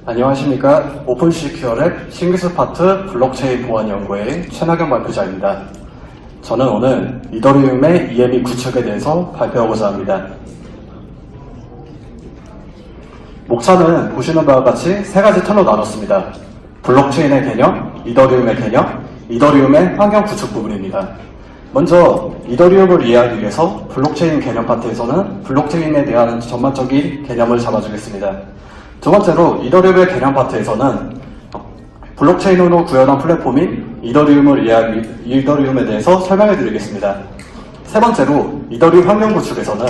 안녕하십니까. 오픈시큐어랩 신기술 파트 블록체인 보안 연구의 최나경 발표자입니다. 저는 오늘 이더리움의 EME 구축에 대해서 발표하고자 합니다. 목차는 보시는 바와 같이 세 가지 턴로 나눴습니다. 블록체인의 개념, 이더리움의 개념, 이더리움의 환경 구축 부분입니다. 먼저 이더리움을 이해하기 위해서 블록체인 개념 파트에서는 블록체인에 대한 전반적인 개념을 잡아주겠습니다. 두 번째로 이더리움의 개념 파트에서는 블록체인으로 구현한 플랫폼인 이더리움에 대해서 설명해 드리겠습니다. 세 번째로 이더리움 환경 구축에서는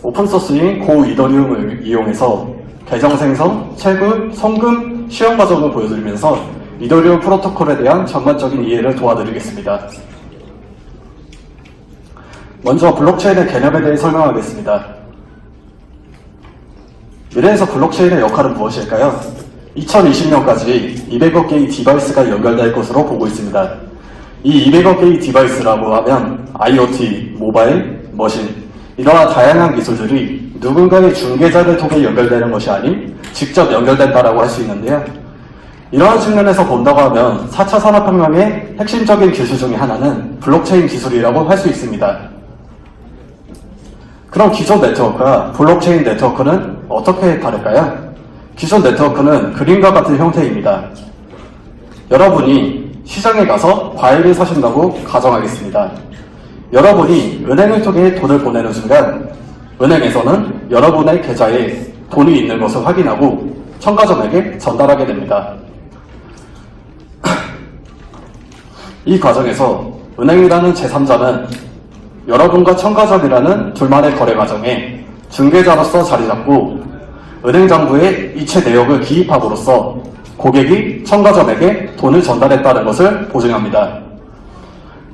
오픈소스인 고 이더리움을 이용해서 계정 생성, 채굴, 송금, 시험 과정을 보여드리면서 이더리움 프로토콜에 대한 전반적인 이해를 도와드리겠습니다. 먼저 블록체인의 개념에 대해 설명하겠습니다. 미래에서 블록체인의 역할은 무엇일까요? 2020년까지 200억 개의 디바이스가 연결될 것으로 보고 있습니다. 이 200억 개의 디바이스라고 하면 IoT, 모바일, 머신, 이러한 다양한 기술들이 누군가의 중개자를 통해 연결되는 것이 아닌 직접 연결된다라고 할 수 있는데요. 이러한 측면에서 본다고 하면 4차 산업혁명의 핵심적인 기술 중에 하나는 블록체인 기술이라고 할 수 있습니다. 그럼 기존 네트워크와 블록체인 네트워크는 어떻게 다를까요? 기존 네트워크는 그림과 같은 형태입니다. 여러분이 시장에 가서 과일을 사신다고 가정하겠습니다. 여러분이 은행을 통해 돈을 보내는 순간 은행에서는 여러분의 계좌에 돈이 있는 것을 확인하고 첨가점에게 전달하게 됩니다. 이 과정에서 은행이라는 제3자는 여러분과 첨가점이라는 둘만의 거래 과정에 중개자로서 자리잡고 은행 장부에 이체 내역을 기입함으로써 고객이 첨가점에게 돈을 전달했다는 것을 보증합니다.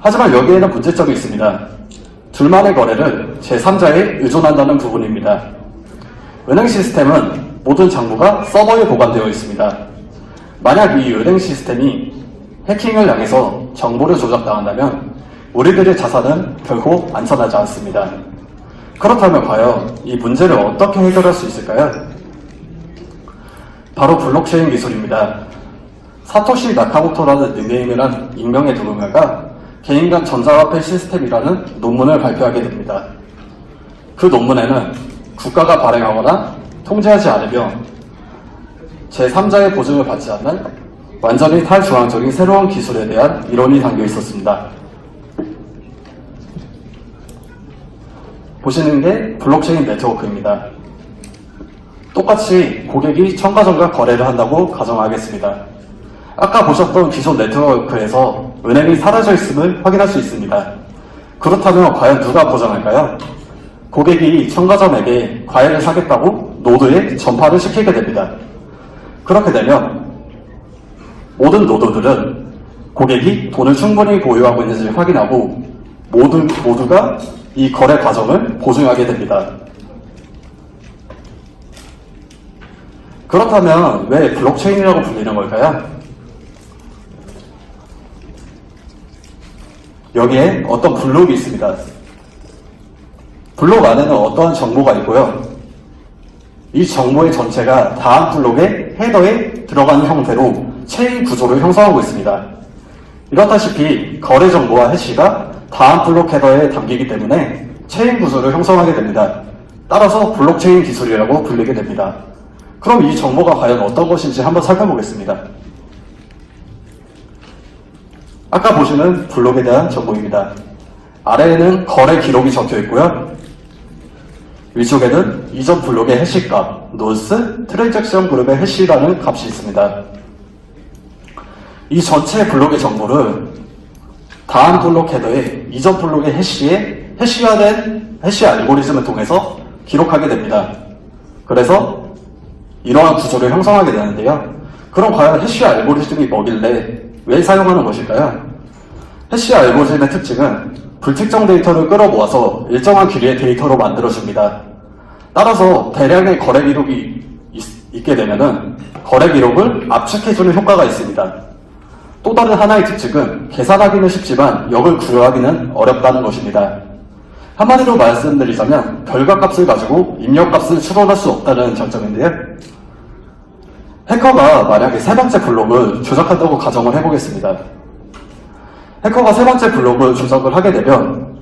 하지만 여기에는 문제점이 있습니다. 둘만의 거래를 제3자에 의존한다는 부분입니다. 은행 시스템은 모든 장부가 서버에 보관되어 있습니다. 만약 이 은행 시스템이 해킹을 당해서 정보를 조작당한다면 우리들의 자산은 결코 안전하지 않습니다. 그렇다면 과연 이 문제를 어떻게 해결할 수 있을까요? 바로 블록체인 기술입니다. 사토시 나카모토라는 닉네임을 한 익명의 누군가가 개인 간 전자화폐 시스템이라는 논문을 발표하게 됩니다. 그 논문에는 국가가 발행하거나 통제하지 않으며 제3자의 보증을 받지 않는 완전히 탈중앙적인 새로운 기술에 대한 이론이 담겨 있었습니다. 보시는 게 블록체인 네트워크입니다. 똑같이 고객이 첨가점과 거래를 한다고 가정하겠습니다. 아까 보셨던 기존 네트워크에서 은행이 사라져 있음을 확인할 수 있습니다. 그렇다면 과연 누가 보장할까요? 고객이 첨가점에게 과일을 사겠다고 노드에 전파를 시키게 됩니다. 그렇게 되면 모든 노드들은 고객이 돈을 충분히 보유하고 있는지 확인하고 모두가 이 거래 과정을 보증하게 됩니다. 그렇다면 왜 블록체인이라고 불리는 걸까요? 여기에 어떤 블록이 있습니다. 블록 안에는 어떠한 정보가 있고요. 이 정보의 전체가 다음 블록의 헤더에 들어가는 형태로 체인 구조를 형성하고 있습니다. 이렇다시피 거래 정보와 해시가 다음 블록 헤더에 담기기 때문에 체인 구조를 형성하게 됩니다. 따라서 블록체인 기술이라고 불리게 됩니다. 그럼 이 정보가 과연 어떤 것인지 한번 살펴보겠습니다. 아까 보시는 블록에 대한 정보입니다. 아래에는 거래 기록이 적혀 있고요. 위쪽에는 이전 블록의 해시값, 노스, 트랜잭션 그룹의 해시라는 값이 있습니다. 이 전체 블록의 정보를 다음 블록 헤더에 이전 블록의 해시화된 해시 알고리즘을 통해서 기록하게 됩니다. 그래서 이러한 구조를 형성하게 되는데요. 그럼 과연 해시 알고리즘이 뭐길래 왜 사용하는 것일까요? 해시 알고리즘의 특징은 불특정 데이터를 끌어모아서 일정한 길이의 데이터로 만들어줍니다. 따라서 대량의 거래 기록이 있게 되면 거래 기록을 압축해주는 효과가 있습니다. 또 다른 하나의 특징은 계산하기는 쉽지만 역을 구현하기는 어렵다는 것입니다. 한마디로 말씀드리자면 결과값을 가지고 입력값을 추론할 수 없다는 장점인데요. 해커가 만약에 세 번째 블록을 조작한다고 가정을 해보겠습니다. 해커가 세 번째 블록을 조작을 하게 되면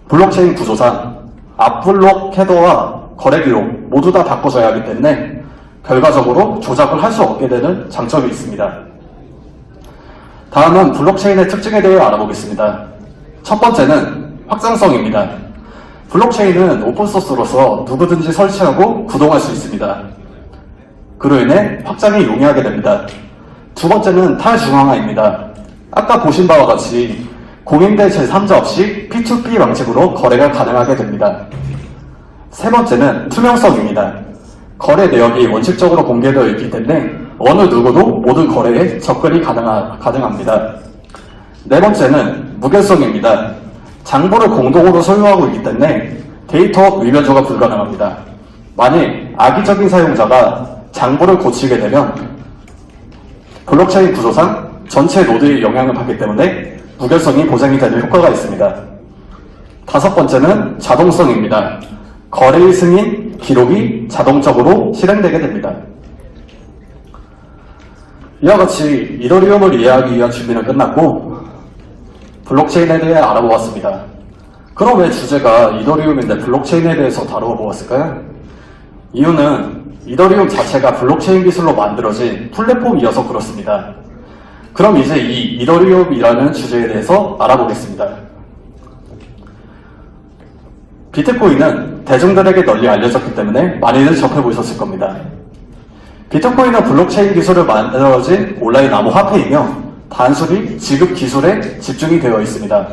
블록체인 구조상 앞블록 헤더와 거래 기록 모두 다 바꿔줘야 하기 때문에 결과적으로 조작을 할 수 없게 되는 장점이 있습니다. 다음은 블록체인의 특징에 대해 알아보겠습니다. 첫 번째는 확장성입니다. 블록체인은 오픈소스로서 누구든지 설치하고 구동할 수 있습니다. 그로 인해 확장이 용이하게 됩니다. 두 번째는 탈중앙화입니다. 아까 보신 바와 같이 공인된 제3자 없이 P2P 방식으로 거래가 가능하게 됩니다. 세 번째는 투명성입니다. 거래 내역이 원칙적으로 공개되어 있기 때문에 어느 누구도 모든 거래에 접근이 가능합니다. 네 번째는 무결성입니다. 장부를 공동으로 소유하고 있기 때문에 데이터 위변조가 불가능합니다. 만약 악의적인 사용자가 장부를 고치게 되면 블록체인 구조상 전체 노드에 영향을 받기 때문에 무결성이 보장이 되는 효과가 있습니다. 다섯 번째는 자동성입니다. 거래의 승인, 기록이 자동적으로 실행되게 됩니다. 이와 같이 이더리움을 이해하기 위한 준비는 끝났고 블록체인에 대해 알아보았습니다. 그럼 왜 주제가 이더리움인데 블록체인에 대해서 다루어 보았을까요? 이유는 이더리움 자체가 블록체인 기술로 만들어진 플랫폼이어서 그렇습니다. 그럼 이제 이 이더리움이라는 주제에 대해서 알아보겠습니다. 비트코인은 대중들에게 널리 알려졌기 때문에 많이들 접해보셨을 겁니다. 비트코인은 블록체인 기술을 만들어진 온라인 암호화폐이며 단순히 지급 기술에 집중이 되어 있습니다.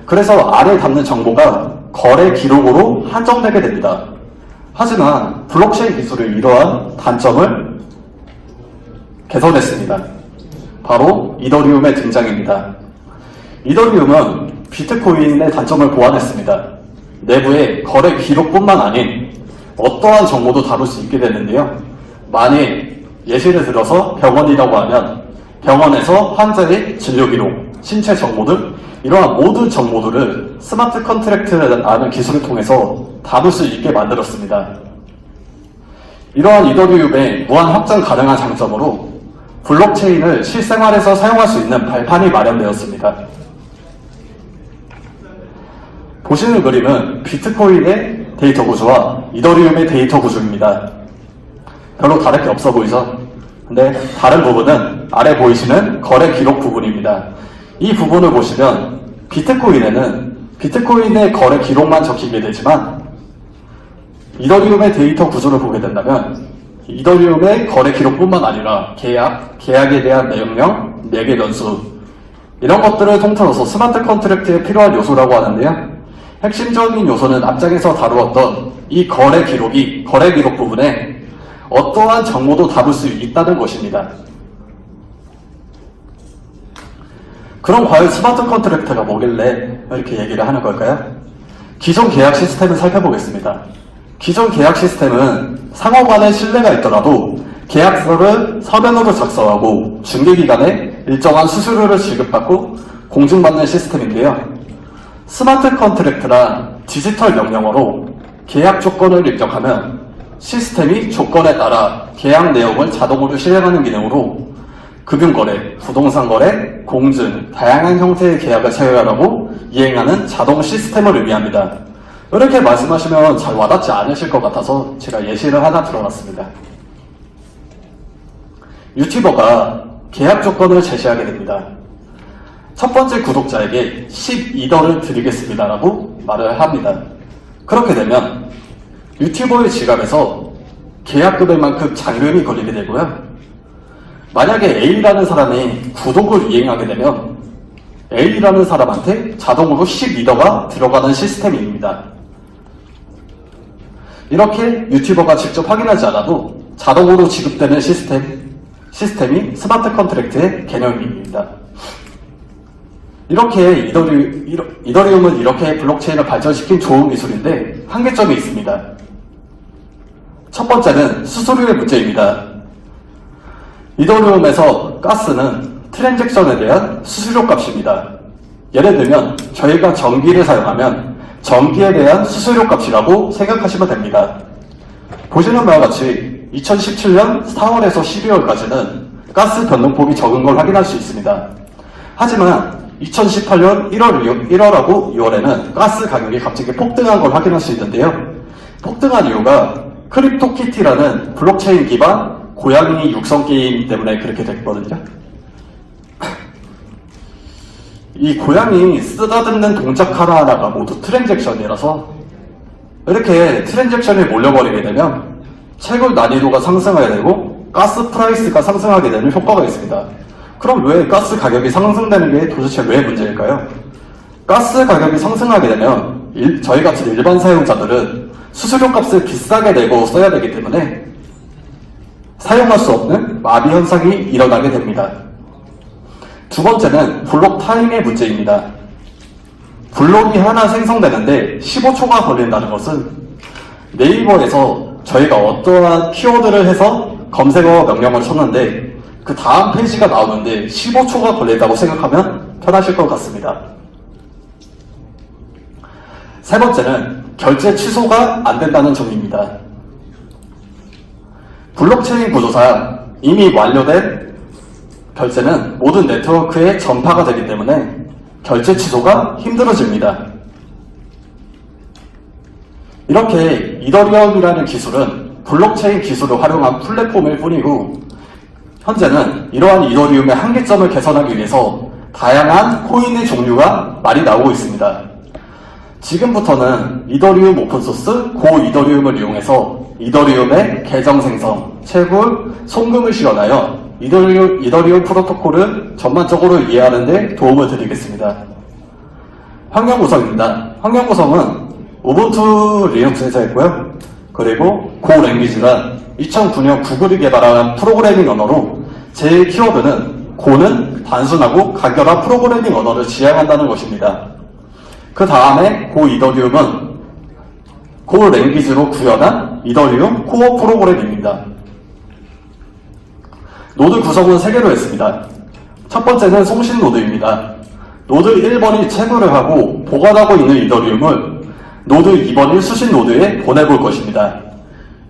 그래서 아래에 담는 정보가 거래 기록으로 한정되게 됩니다. 하지만 블록체인 기술의 이러한 단점을 개선했습니다. 바로 이더리움의 등장입니다. 이더리움은 비트코인의 단점을 보완했습니다. 내부에 거래 기록뿐만 아닌 어떠한 정보도 다룰 수 있게 되는데요. 만약 예시를 들어서 병원이라고 하면 병원에서 환자의 진료 기록, 신체 정보 등 이러한 모든 정보들을 스마트 컨트랙트라는 기술을 통해서 다룰 수 있게 만들었습니다. 이러한 이더리움의 무한 확장 가능한 장점으로 블록체인을 실생활에서 사용할 수 있는 발판이 마련되었습니다. 보시는 그림은 비트코인의 데이터 구조와 이더리움의 데이터 구조입니다. 별로 다를 게 없어 보이죠? 근데 다른 부분은 아래 보이시는 거래 기록 부분입니다. 이 부분을 보시면 비트코인에는 비트코인의 거래 기록만 적히게 되지만 이더리움의 데이터 구조를 보게 된다면 이더리움의 거래 기록뿐만 아니라 계약에 대한 내용령, 매개 변수 이런 것들을 통틀어서 스마트 컨트랙트에 필요한 요소라고 하는데요. 핵심적인 요소는 앞장에서 다루었던 이 거래 기록 부분에 어떠한 정보도 다룰 수 있다는 것입니다. 그럼 과연 스마트 컨트랙트가 뭐길래 이렇게 얘기를 하는 걸까요? 기존 계약 시스템을 살펴보겠습니다. 기존 계약 시스템은 상호 간의 신뢰가 있더라도 계약서를 서면으로 작성하고 중개기간에 일정한 수수료를 지급받고 공증받는 시스템인데요. 스마트 컨트랙트란 디지털 명령어로 계약 조건을 입력하면 시스템이 조건에 따라 계약 내용을 자동으로 실행하는 기능으로 금융거래, 부동산거래, 공증, 다양한 형태의 계약을 체결하고 이행하는 자동 시스템을 의미합니다. 이렇게 말씀하시면 잘 와닿지 않으실 것 같아서 제가 예시를 하나 들어놨습니다. 유튜버가 계약 조건을 제시하게 됩니다. 첫 번째 구독자에게 12달러를 드리겠습니다라고 말을 합니다. 그렇게 되면 유튜버의 지갑에서 계약 금액만큼 잔금이 걸리게 되고요. 만약에 A라는 사람이 구독을 이행하게 되면 A라는 사람한테 자동으로 12달러가 들어가는 시스템입니다. 이렇게 유튜버가 직접 확인하지 않아도 자동으로 지급되는 시스템이 스마트 컨트랙트의 개념입니다. 이렇게 이더리움은 이렇게 블록체인을 발전시킨 좋은 기술인데 한계점이 있습니다. 첫 번째는 수수료의 문제입니다. 이더리움에서 가스는 트랜잭션에 대한 수수료 값입니다. 예를 들면 저희가 전기를 사용하면 전기에 대한 수수료 값이라고 생각하시면 됩니다. 보시는 바와 같이 2017년 4월에서 12월까지는 가스 변동폭이 적은 걸 확인할 수 있습니다. 하지만 2018년 1월하고 2월에는 가스 가격이 갑자기 폭등한 걸 확인할 수 있는데요. 폭등한 이유가 크립토키티라는 블록체인 기반 고양이 육성 게임 때문에 그렇게 됐거든요. 이 고양이 쓰다듬는 동작 하나하나가 모두 트랜잭션이라서 이렇게 트랜잭션이 몰려버리게 되면 채굴 난이도가 상승하게 되고 가스 프라이스가 상승하게 되는 효과가 있습니다. 그럼 왜 가스 가격이 상승되는 게 도대체 왜 문제일까요? 가스 가격이 상승하게 되면 저희 같은 일반 사용자들은 수수료 값을 비싸게 내고 써야 되기 때문에 사용할 수 없는 마비 현상이 일어나게 됩니다. 두 번째는 블록 타임의 문제입니다. 블록이 하나 생성되는데 15초가 걸린다는 것은 네이버에서 저희가 어떠한 키워드를 해서 검색어 명령을 쳤는데 그 다음 페이지가 나오는데 15초가 걸린다고 생각하면 편하실 것 같습니다. 세 번째는 결제 취소가 안 된다는 점입니다. 블록체인 구조상 이미 완료된 결제는 모든 네트워크에 전파가 되기 때문에 결제 취소가 힘들어집니다. 이렇게 이더리움이라는 기술은 블록체인 기술을 활용한 플랫폼일 뿐이고 현재는 이러한 이더리움의 한계점을 개선하기 위해서 다양한 코인의 종류가 많이 나오고 있습니다. 지금부터는 이더리움 오픈소스 고 이더리움을 이용해서 이더리움의 계정 생성, 채굴, 송금을 실현하여 이더리움 프로토콜을 전반적으로 이해하는 데 도움을 드리겠습니다. 환경 구성입니다. 환경 구성은 우분투 리눅스에서 했고요. 그리고 고 랭귀지가 2009년 구글이 개발한 프로그래밍 언어로 제 키워드는 고는 단순하고 간결한 프로그래밍 언어를 지향한다는 것입니다. 그 다음에 고 이더리움은 고 랭귀지로 구현한 이더리움 코어 프로그램입니다. 노드 구성은 3개로 했습니다. 첫 번째는 송신 노드입니다. 노드 1번이 채굴을 하고 보관하고 있는 이더리움을 노드 2번이 수신 노드에 보내볼 것입니다.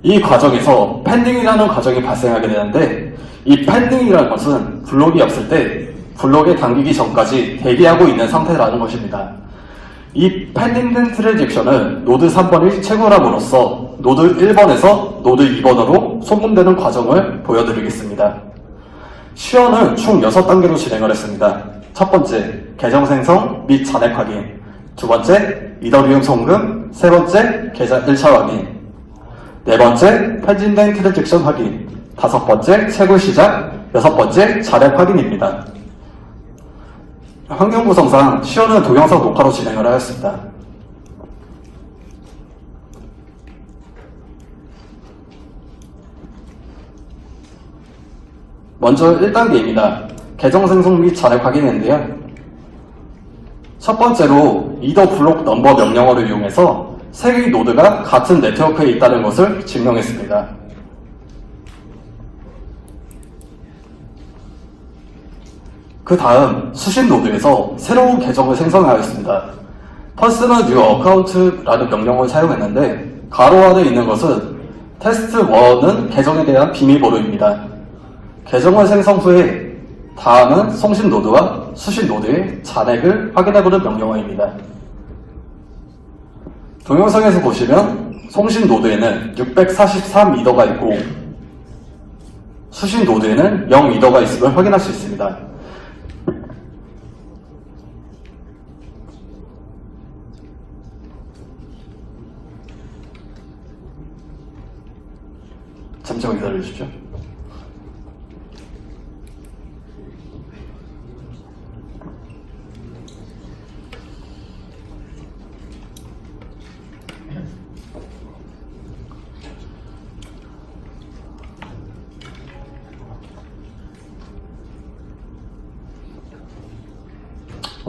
이 과정에서 펜딩이라는 과정이 발생하게 되는데 이 펜딩이라는 것은 블록이 없을 때 블록에 당기기 전까지 대기하고 있는 상태라는 것입니다. 이 펜딩된 트랜잭션을 노드 3번이 채굴함으로써 노드 1번에서 노드 2번으로 송금되는 과정을 보여드리겠습니다. 시연은 총 6단계로 진행을 했습니다. 첫 번째, 계정 생성 및 잔액 확인. 두 번째, 이더리움 송금. 세 번째, 계좌 1차 확인. 네 번째, 펜딩된 트랜잭션 확인. 다섯 번째, 채굴 시작. 여섯 번째, 잔액 확인입니다. 환경 구성상 시연은 동영상 녹화로 진행을 하였습니다. 먼저 1단계입니다. 계정 생성 및 잔액 확인인데요. 첫 번째로 이더 블록 넘버 명령어를 이용해서 3개의 노드가 같은 네트워크에 있다는 것을 증명했습니다. 그 다음 수신 노드에서 새로운 계정을 생성하였습니다. 퍼스널 뉴 어카운트라는 명령어를 사용했는데 가로 안에 있는 것은 테스트 1은 계정에 대한 비밀번호입니다. 계정을 생성 후에 다음은 송신 노드와 수신 노드의 잔액을 확인해보는 명령어입니다. 동영상에서 보시면 송신 노드에는 643이더가 있고 수신 노드에는 0이더가 있음을 확인할 수 있습니다. 잠시만 기다려주십시오.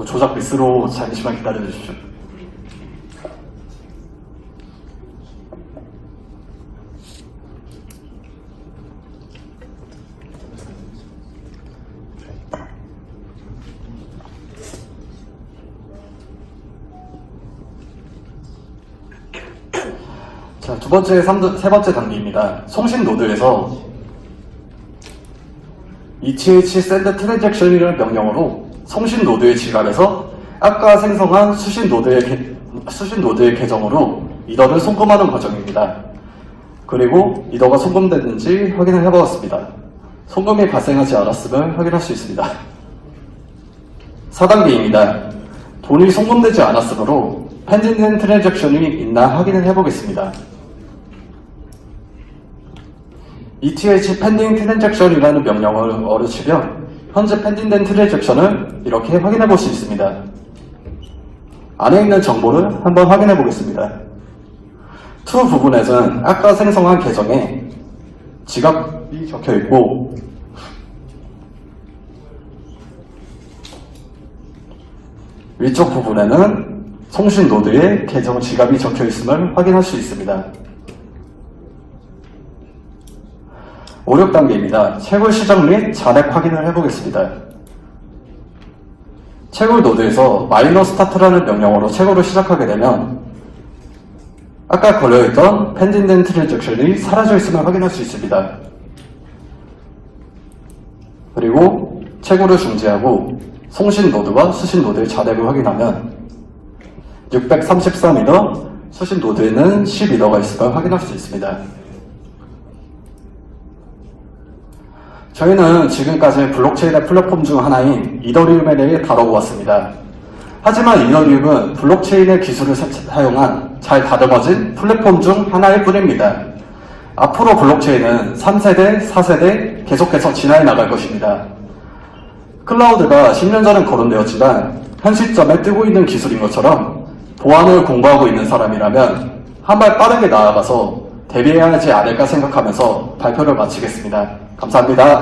조작 미스로 잠시만 기다려주십시오. 자, 세 번째 단계입니다. 송신 노드에서 ETH send transaction 이라는 명령어로 송신 노드의 지갑에서 아까 생성한 수신 노드의 계정으로 이더를 송금하는 과정입니다. 그리고 이더가 송금됐는지 확인을 해보았습니다. 송금이 발생하지 않았음을 확인할 수 있습니다. 4단계입니다. 돈이 송금되지 않았으므로 펜딩된 트랜잭션이 있나 확인을 해보겠습니다. ETH pending transaction이라는 명령어를 치면 현재 펜딩된 트랜잭션을 이렇게 확인해 볼 수 있습니다. 안에 있는 정보를 한번 확인해 보겠습니다. to 부분에는 아까 생성한 계정에 지갑이 적혀 있고 위쪽 부분에는 송신 노드에 계정 지갑이 적혀 있음을 확인할 수 있습니다. 5, 6단계입니다. 채굴 시작 및 잔액 확인을 해보겠습니다. 채굴 노드에서 마이너 스타트라는 명령어로 채굴을 시작하게 되면 아까 걸려있던 펜딩된 트랜잭션이 사라져 있음을 확인할 수 있습니다. 그리고 채굴을 중지하고 송신 노드와 수신 노드의 잔액을 확인하면 633이더, 수신 노드에는 12더가 있음을 확인할 수 있습니다. 저희는 지금까지 블록체인의 플랫폼 중 하나인 이더리움에 대해 다뤄보았습니다. 하지만 이더리움은 블록체인의 기술을 사용한 잘 다듬어진 플랫폼 중 하나일 뿐입니다. 앞으로 블록체인은 3세대, 4세대 계속해서 진화해 나갈 것입니다. 클라우드가 10년 전에 거론되었지만 현 시점에 뜨고 있는 기술인 것처럼 보안을 공부하고 있는 사람이라면 한 발 빠르게 나아가서 대비해야 하지 않을까 생각하면서 발표를 마치겠습니다. 감사합니다.